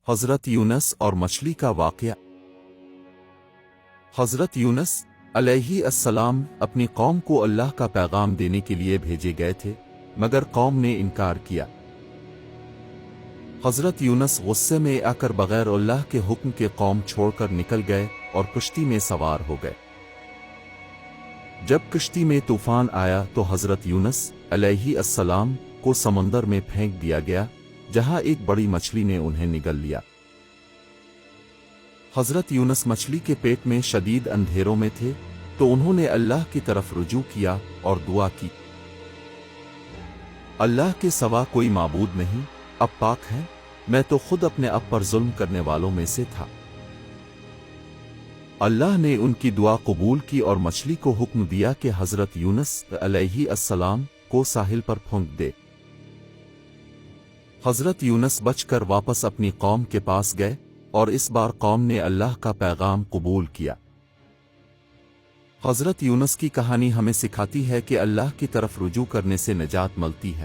حضرت یونس اور مچھلی کا واقعہ۔ حضرت یونس علیہ السلام اپنی قوم کو اللہ کا پیغام دینے کے لیے بھیجے گئے تھے، مگر قوم نے انکار کیا۔ حضرت یونس غصے میں آ کر بغیر اللہ کے حکم کے قوم چھوڑ کر نکل گئے اور کشتی میں سوار ہو گئے۔ جب کشتی میں طوفان آیا تو حضرت یونس علیہ السلام کو سمندر میں پھینک دیا گیا، جہاں ایک بڑی مچھلی نے انہیں نگل لیا۔ حضرت یونس مچھلی کے پیٹ میں شدید اندھیروں میں تھے تو انہوں نے اللہ کی طرف رجوع کیا اور دعا کی، اللہ کے سوا کوئی معبود نہیں، اب پاک ہے، میں تو خود اپنے اب پر ظلم کرنے والوں میں سے تھا۔ اللہ نے ان کی دعا قبول کی اور مچھلی کو حکم دیا کہ حضرت یونس علیہ السلام کو ساحل پر پھینک دے۔ حضرت یونس بچ کر واپس اپنی قوم کے پاس گئے اور اس بار قوم نے اللہ کا پیغام قبول کیا۔ حضرت یونس کی کہانی ہمیں سکھاتی ہے کہ اللہ کی طرف رجوع کرنے سے نجات ملتی ہے۔